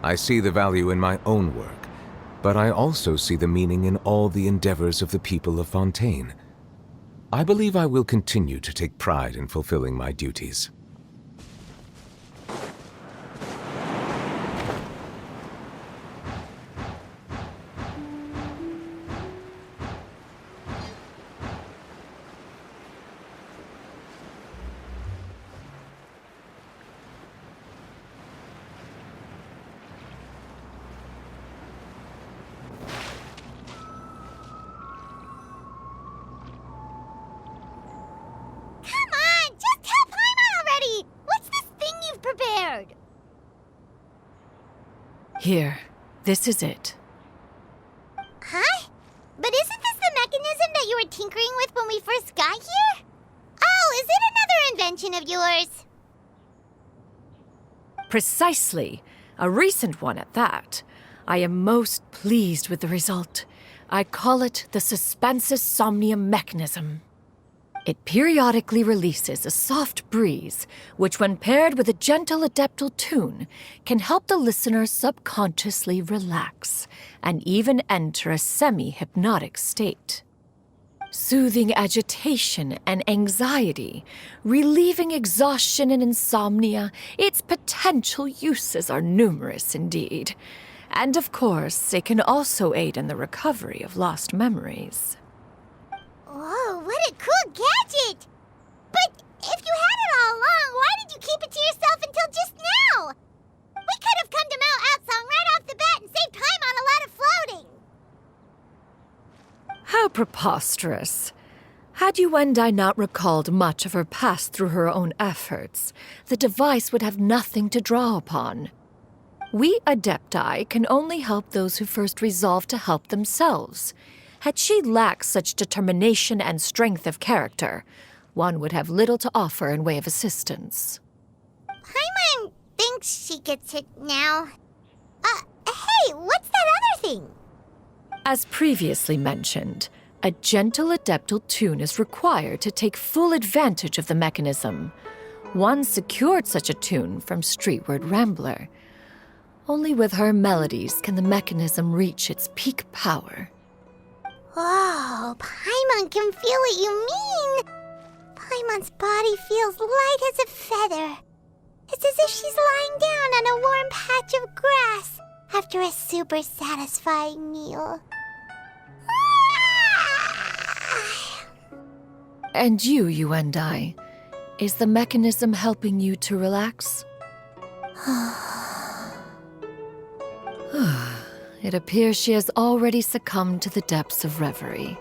I see the value in my own work, but I also see the meaning in all the endeavors of the people of Fontaine. I believe I will continue to take pride in fulfilling my duties. Here, this is it. Huh? But isn't this the mechanism that you were tinkering with when we first got here? Oh, is it another invention of yours? Precisely. A recent one at that. I am most pleased with the result. I call it the Suspensus Somnium mechanism. It periodically releases a soft breeze, which when paired with a gentle adeptal tune, can help the listener subconsciously relax and even enter a semi-hypnotic state. Soothing agitation and anxiety, relieving exhaustion and insomnia, its potential uses are numerous indeed. And of course, it can also aid in the recovery of lost memories. Whoa, what a cool gadget! But if you had it all along, why did you keep it to yourself until just now? We could have come to Mount Outsong right off the bat and saved time on a lot of floating. How preposterous. Had Yuendai not recalled much of her past through her own efforts, the device would have nothing to draw upon. We Adepti can only help those who first resolve to help themselves. Had she lacked such determination and strength of character, one would have little to offer in way of assistance. Paimon thinks she gets it now. Hey, what's that other thing? As previously mentioned, a gentle adeptal tune is required to take full advantage of the mechanism. One secured such a tune from Streetward Rambler. Only with her melodies can the mechanism reach its peak power. Whoa, Paimon can feel what you mean. Paimon's body feels light as a feather. It's as if she's lying down on a warm patch of grass after a super satisfying meal. And you, is the mechanism helping you to relax? It appears she has already succumbed to the depths of reverie.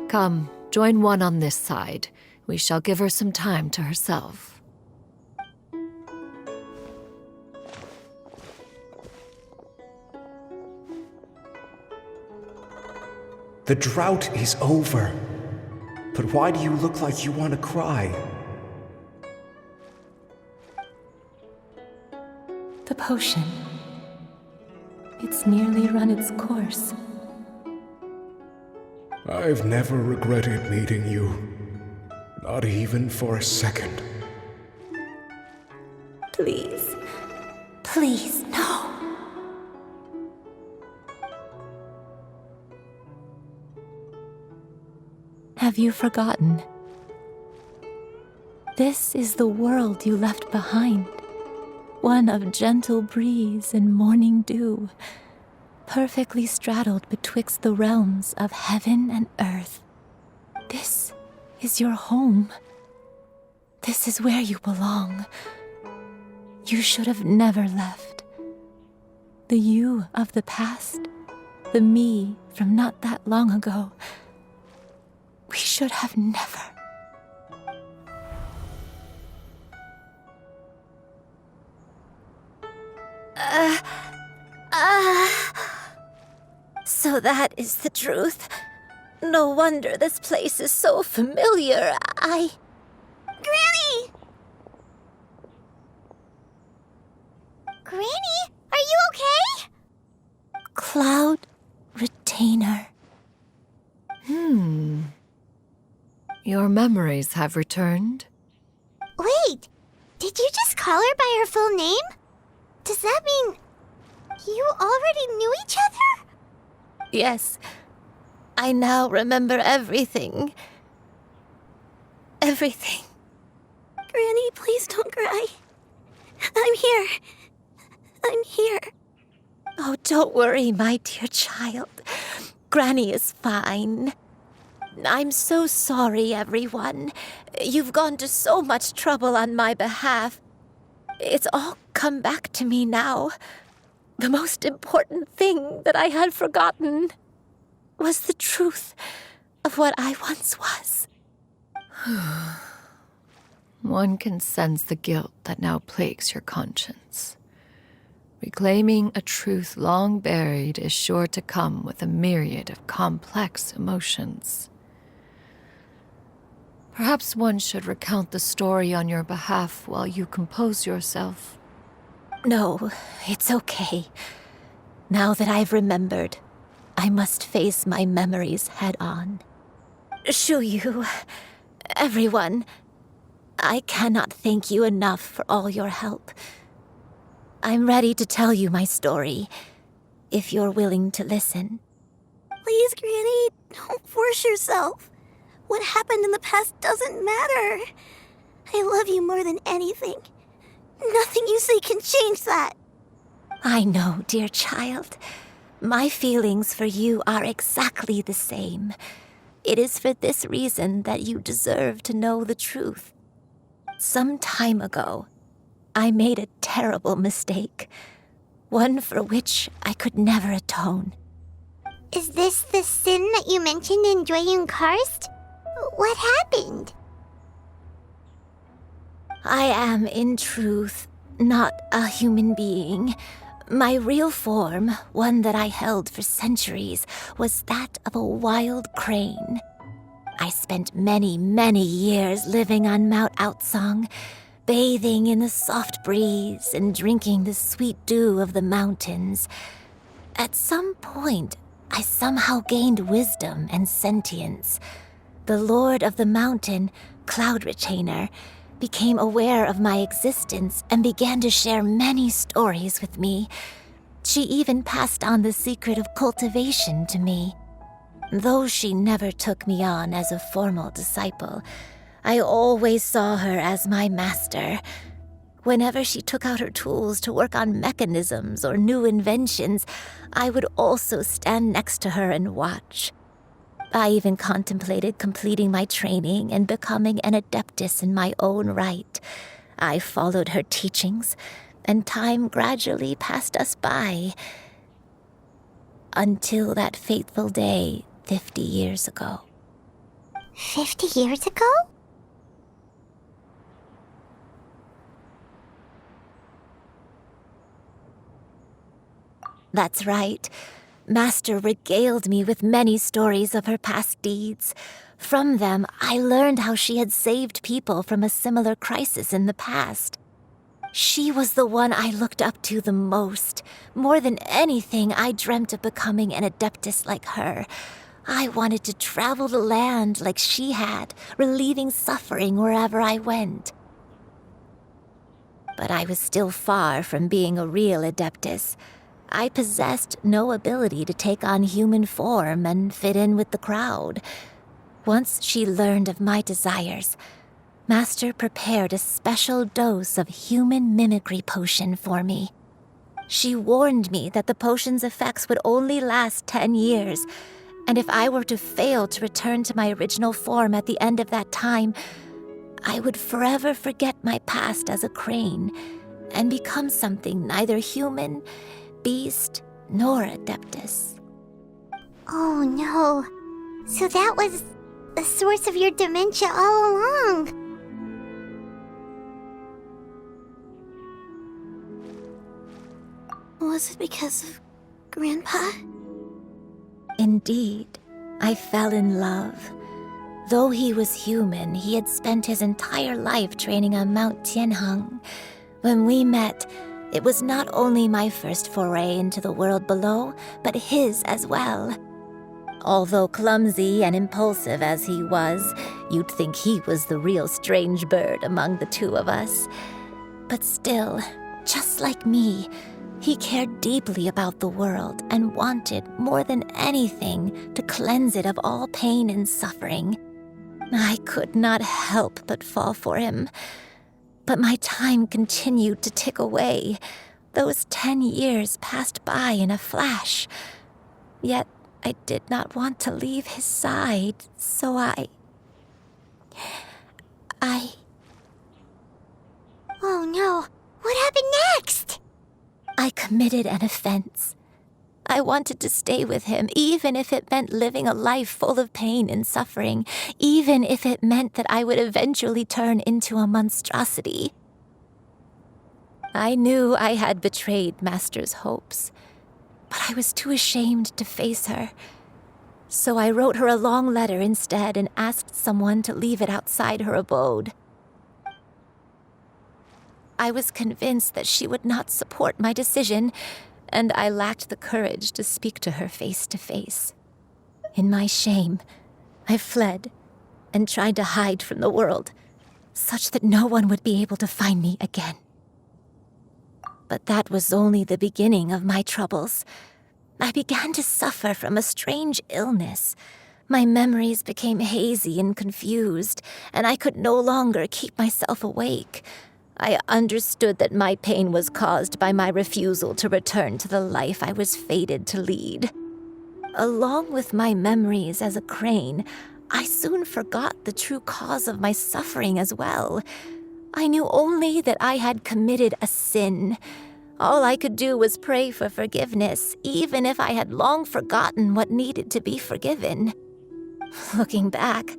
Come, join one on this side. We shall give her some time to herself. The drought is over. But why do you look like you want to cry? The potion. It's nearly run its course. I've never regretted meeting you. Not even for a second. Please. Please, no. Have you forgotten? This is the world you left behind. One of gentle breeze and morning dew, perfectly straddled betwixt the realms of heaven and earth. This is your home. This is where you belong. You should have never left. The you of the past, the me from not that long ago, we should have never. So that is the truth. No wonder this place is so familiar. Granny! Granny, are you okay? Cloud Retainer. Your memories have returned? Wait, did you just call her by her full name? Does that mean You already knew each other? Yes, I now remember everything. Everything. Granny, please don't cry. I'm here. I'm here. Oh, don't worry, my dear child. Granny is fine. I'm so sorry, everyone. You've gone to so much trouble on my behalf. It's all come back to me now. The most important thing that I had forgotten was the truth of what I once was. One can sense the guilt that now plagues your conscience. Reclaiming a truth long buried is sure to come with a myriad of complex emotions. Perhaps one should recount the story on your behalf while you compose yourself. No, it's okay. Now that I've remembered, I must face my memories head on. Shuyu, everyone, I cannot thank you enough for all your help. I'm ready to tell you my story, if you're willing to listen. Please, Granny, don't force yourself. What happened in the past doesn't matter. I love you more than anything. Nothing you say can change that. I know, dear child. My feelings for you are exactly the same. It is for this reason that you deserve to know the truth. Some time ago, I made a terrible mistake, one for which I could never atone. Is this the sin that you mentioned in Joyun Karst? What happened? I am, in truth, not a human being. My real form, one that I held for centuries, was that of a wild crane. I spent many, many years living on Mount Outsong, bathing in the soft breeze and drinking the sweet dew of the mountains. At some point, I somehow gained wisdom and sentience. The Lord of the Mountain, Cloud Retainer, became aware of my existence and began to share many stories with me. She even passed on the secret of cultivation to me. Though she never took me on as a formal disciple, I always saw her as my master. Whenever she took out her tools to work on mechanisms or new inventions, I would also stand next to her and watch. I even contemplated completing my training and becoming an adeptus in my own right. I followed her teachings, and time gradually passed us by. Until that fateful day 50 years ago. 50 years ago? That's right. Master regaled me with many stories of her past deeds. From them, I learned how she had saved people from a similar crisis in the past. She was the one I looked up to the most. More than anything, I dreamt of becoming an adeptus like her. I wanted to travel the land like she had, relieving suffering wherever I went. But I was still far from being a real adeptus. I possessed no ability to take on human form and fit in with the crowd. Once she learned of my desires, Master prepared a special dose of human mimicry potion for me. She warned me that the potion's effects would only last 10 years, and if I were to fail to return to my original form at the end of that time, I would forever forget my past as a crane and become something neither human, beast, nor adeptus. Oh no. So that was the source of your dementia all along. Was it because of Grandpa? Indeed, I fell in love. Though he was human, he had spent his entire life training on Mount Tianheng. When we met, it was not only my first foray into the world below, but his as well. Although clumsy and impulsive as he was, you'd think he was the real strange bird among the two of us. But still, just like me, He cared deeply about the world and wanted, more than anything, to cleanse it of all pain and suffering. I could not help but fall for him. But my time continued to tick away. Those 10 years passed by in a flash. Yet I did not want to leave his side, so I... Oh no, what happened next? I committed an offense. I wanted to stay with him, even if it meant living a life full of pain and suffering, even if it meant that I would eventually turn into a monstrosity. I knew I had betrayed Master's hopes, but I was too ashamed to face her. So I wrote her a long letter instead and asked someone to leave it outside her abode. I was convinced that she would not support my decision, and I lacked the courage to speak to her face to face. In my shame, I fled and tried to hide from the world, such that no one would be able to find me again. But that was only the beginning of my troubles. I began to suffer from a strange illness. My memories became hazy and confused, and I could no longer keep myself awake. I understood that my pain was caused by my refusal to return to the life I was fated to lead. Along with my memories as a crane, I soon forgot the true cause of my suffering as well. I knew only that I had committed a sin. All I could do was pray for forgiveness, even if I had long forgotten what needed to be forgiven. Looking back,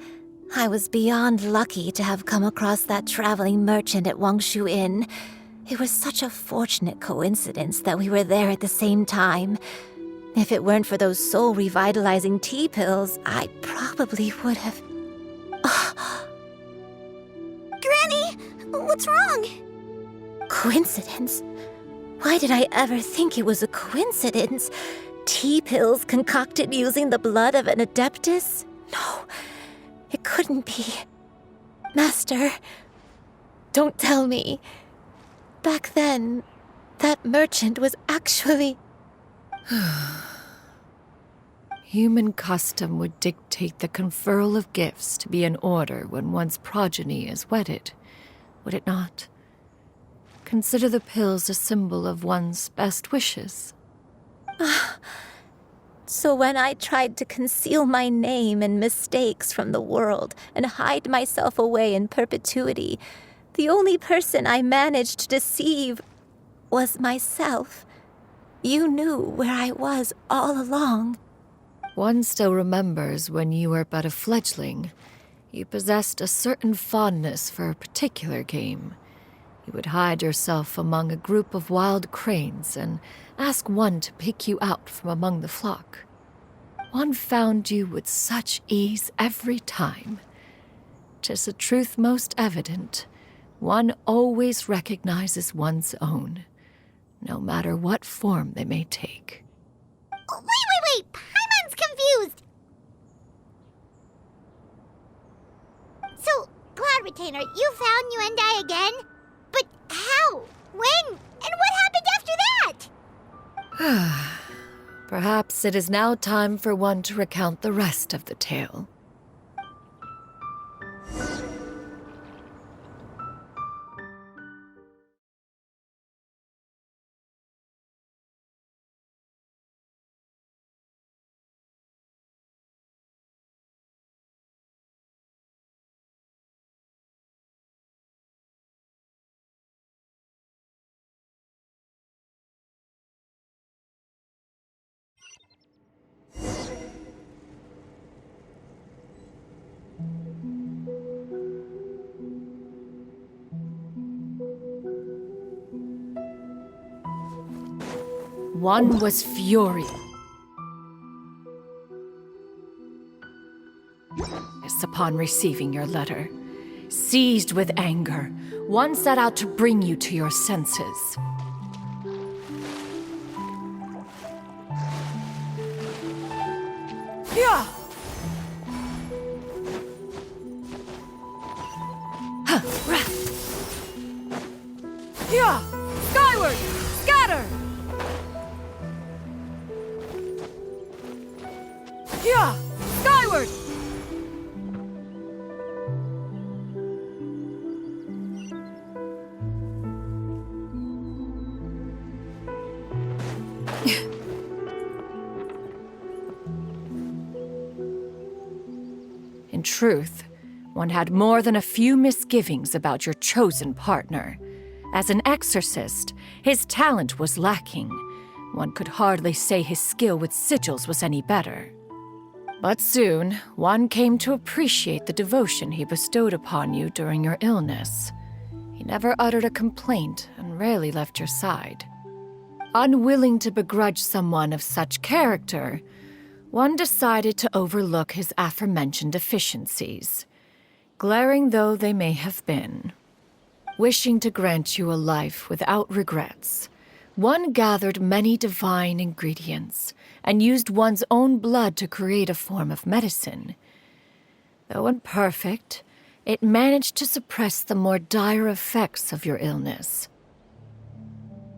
I was beyond lucky to have come across that traveling merchant at Wangshu Inn. It was such a fortunate coincidence that we were there at the same time. If it weren't for those soul-revitalizing tea pills, I probably would have... Granny, what's wrong? Coincidence? Why did I ever think it was a coincidence? Tea pills concocted using the blood of an adeptus? No, it couldn't be. Master, don't tell me. Back then, that merchant was actually... Human custom would dictate the conferral of gifts to be in order when one's progeny is wedded, would it not? Consider the pills a symbol of one's best wishes. So when I tried to conceal my name and mistakes from the world and hide myself away in perpetuity, the only person I managed to deceive was myself. You knew where I was all along. One still remembers when you were but a fledgling. You possessed a certain fondness for a particular game. You would hide yourself among a group of wild cranes and ask one to pick you out from among the flock. One found you with such ease every time. 'Tis a truth most evident. One always recognizes one's own, no matter what form they may take. Wait! Paimon's confused! So, Cloud Retainer, you found Yuendai again? But how? When? And what happened after that? Perhaps it is now time for one to recount the rest of the tale. One was furious upon receiving your letter. Seized with anger, one set out to bring you to your senses. Yeah! Yeah! Skyward! Scatter! Yeah! Skyward! In truth, one had more than a few misgivings about your chosen partner. As an exorcist, his talent was lacking. One could hardly say his skill with sigils was any better. But soon, one came to appreciate the devotion he bestowed upon you during your illness. He never uttered a complaint and rarely left your side. Unwilling to begrudge someone of such character, one decided to overlook his aforementioned deficiencies, glaring though they may have been. Wishing to grant you a life without regrets, one gathered many divine ingredients and used one's own blood to create a form of medicine. Though imperfect, it managed to suppress the more dire effects of your illness.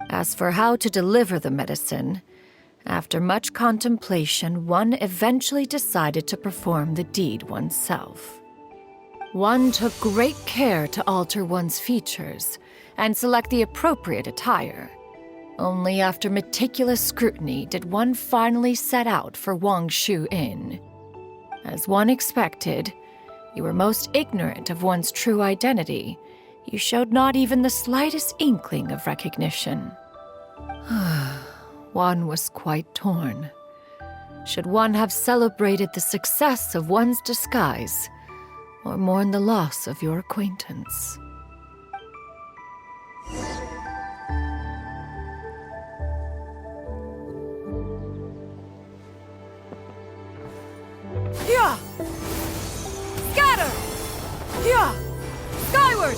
As for how to deliver the medicine, after much contemplation, one eventually decided to perform the deed oneself. One took great care to alter one's features and select the appropriate attire. Only after meticulous scrutiny did one finally set out for Wangshu Inn. As one expected, you were most ignorant of one's true identity. You showed not even the slightest inkling of recognition. One was quite torn. Should one have celebrated the success of one's disguise, or mourn the loss of your acquaintance? Yeah! Scatter! Yeah! Skyward!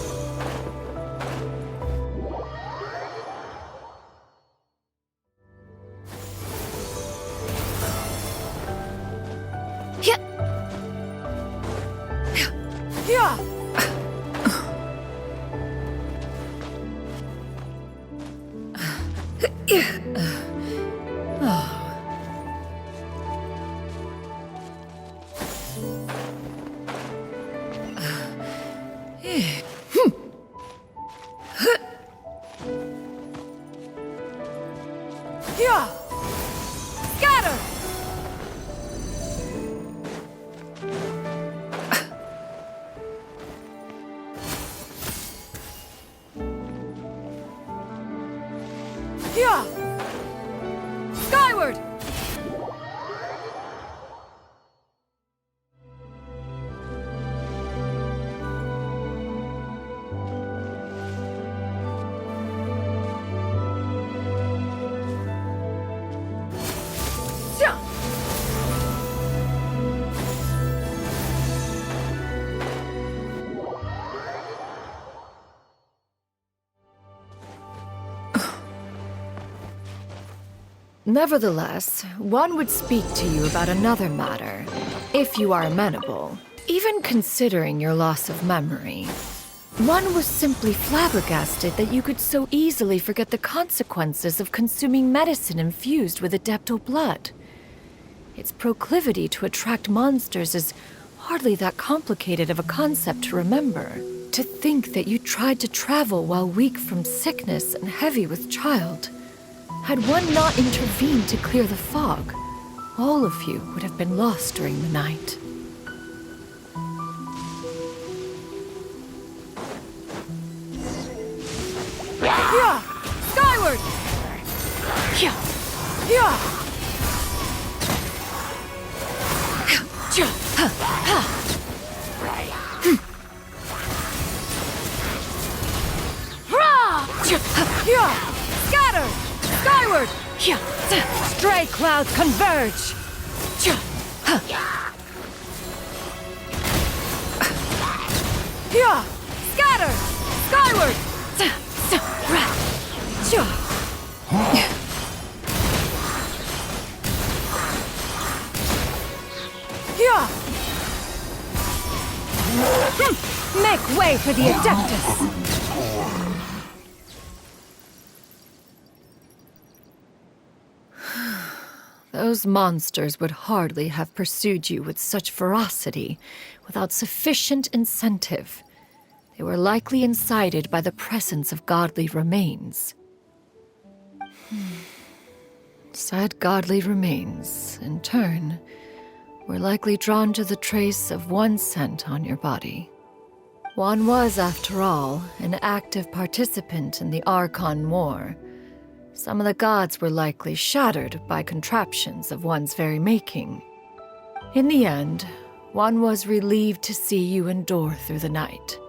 Yeah! Yeah! Scatter! Yeah! Skyward! Nevertheless, one would speak to you about another matter, if you are amenable. Even considering your loss of memory, one was simply flabbergasted that you could so easily forget the consequences of consuming medicine infused with adeptal blood. Its proclivity to attract monsters is hardly that complicated of a concept to remember. To think that you tried to travel while weak from sickness and heavy with child. Had one not intervened to clear the fog, all of you would have been lost during the night. Yeah! Skyward! Yeah! Yeah! Yeah! Scatter! Skyward! Stray clouds converge! Yeah! Scatter! Skyward! Yeah! Make way for the Adeptus! Those monsters would hardly have pursued you with such ferocity without sufficient incentive. They were likely incited by the presence of godly remains. Said godly remains, in turn, were likely drawn to the trace of one scent on your body. One was, after all, an active participant in the Archon War. Some of the gods were likely shattered by contraptions of one's very making. In the end, one was relieved to see you endure through the night.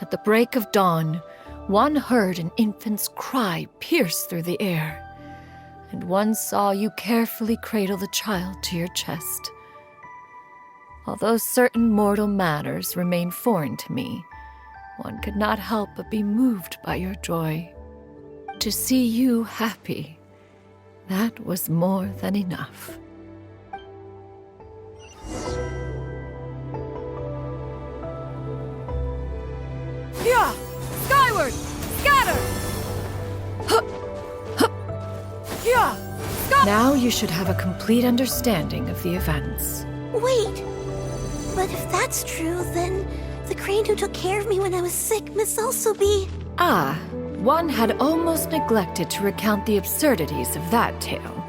At the break of dawn, one heard an infant's cry pierce through the air, and one saw you carefully cradle the child to your chest. Although certain mortal matters remain foreign to me, one could not help but be moved by your joy. To see you happy, that was more than enough. Yeah! Skyward! Scatter! Yeah! Now you should have a complete understanding of the events. Wait! But if that's true, then the crane who took care of me when I was sick must also be... Ah, one had almost neglected to recount the absurdities of that tale.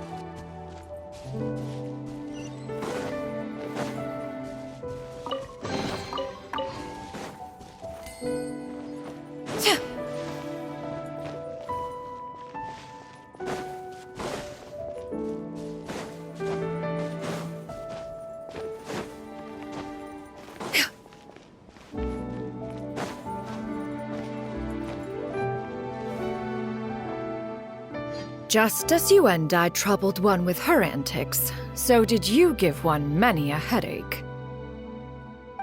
Just as you and I troubled one with her antics, so did you give one many a headache.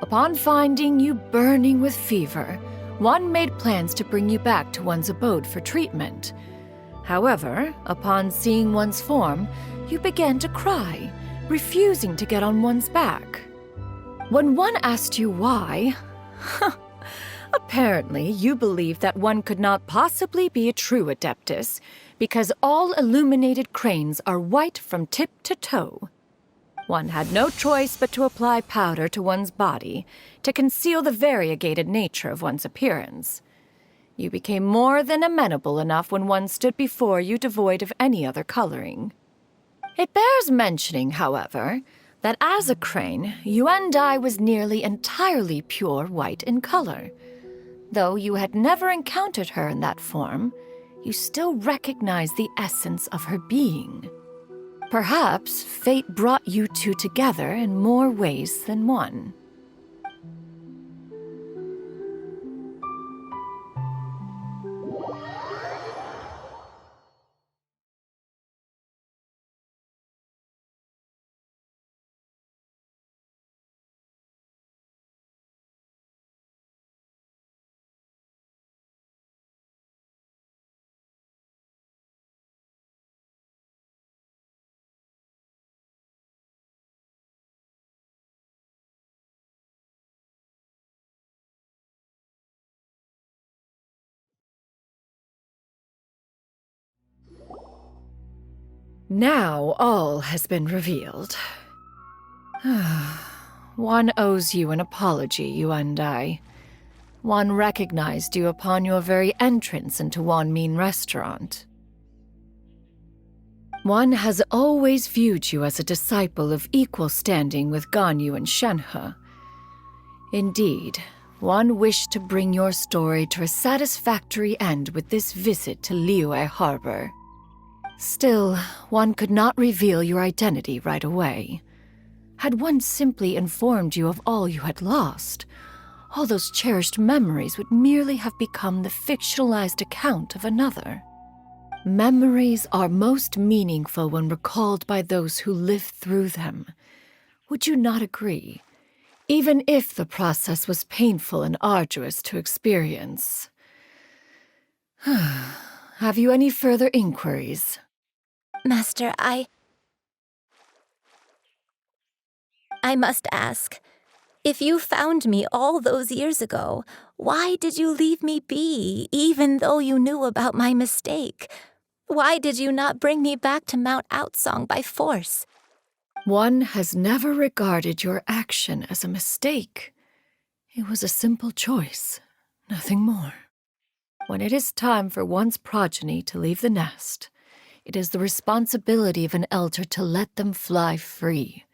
Upon finding you burning with fever, one made plans to bring you back to one's abode for treatment. However, upon seeing one's form, you began to cry, refusing to get on one's back. When one asked you why, apparently you believed that one could not possibly be a true Adeptus, because all illuminated cranes are white from tip to toe. One had no choice but to apply powder to one's body to conceal the variegated nature of one's appearance. You became more than amenable enough when one stood before you devoid of any other coloring. It bears mentioning, however, that as a crane, Yuendai was nearly entirely pure white in color. Though you had never encountered her in that form, you still recognize the essence of her being. Perhaps fate brought you two together in more ways than one. Now all has been revealed. One owes you an apology, you and I. One recognized you upon your very entrance into Wanmin restaurant. One has always viewed you as a disciple of equal standing with Ganyu and Shenhe. Indeed, one wished to bring your story to a satisfactory end with this visit to Liyue Harbor. Still, one could not reveal your identity right away. Had one simply informed you of all you had lost, all those cherished memories would merely have become the fictionalized account of another. Memories are most meaningful when recalled by those who lived through them. Would you not agree? Even if the process was painful and arduous to experience. Have you any further inquiries? Master, I must ask, if you found me all those years ago, why did you leave me be, even though you knew about my mistake? Why did you not bring me back to Mount Outsong by force? One has never regarded your action as a mistake. It was a simple choice, nothing more. When it is time for one's progeny to leave the nest, it is the responsibility of an elder to let them fly free.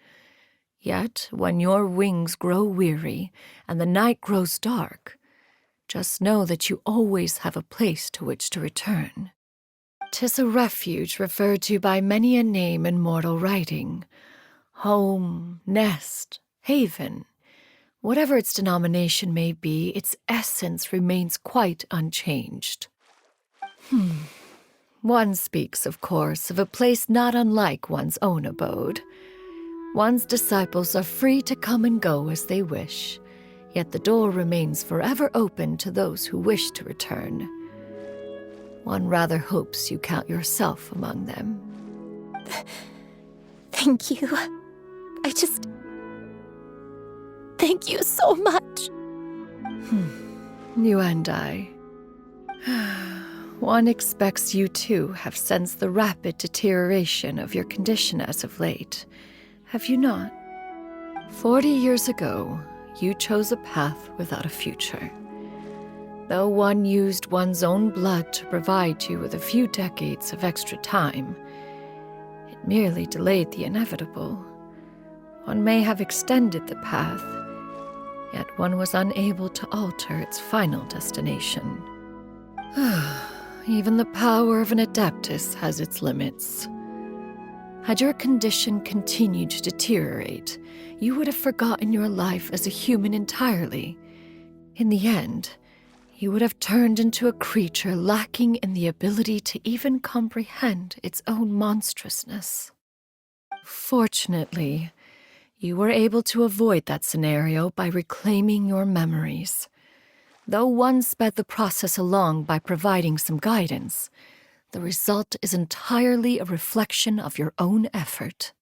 Yet, when your wings grow weary and the night grows dark, just know that you always have a place to which to return. 'Tis a refuge referred to by many a name in mortal writing. Home, nest, haven. Whatever its denomination may be, its essence remains quite unchanged. One speaks, of course, of a place not unlike one's own abode. One's disciples are free to come and go as they wish, yet the door remains forever open to those who wish to return. One rather hopes you count yourself among them. Thank you. Thank you so much. You and I. One expects you too have sensed the rapid deterioration of your condition as of late, have you not? 40 years ago, you chose a path without a future. Though one used one's own blood to provide you with a few decades of extra time, it merely delayed the inevitable. One may have extended the path, yet one was unable to alter its final destination. Even the power of an adeptus has its limits. Had your condition continued to deteriorate, you would have forgotten your life as a human entirely. In the end, you would have turned into a creature lacking in the ability to even comprehend its own monstrousness. Fortunately, you were able to avoid that scenario by reclaiming your memories. Though one sped the process along by providing some guidance, the result is entirely a reflection of your own effort.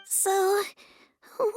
So, what's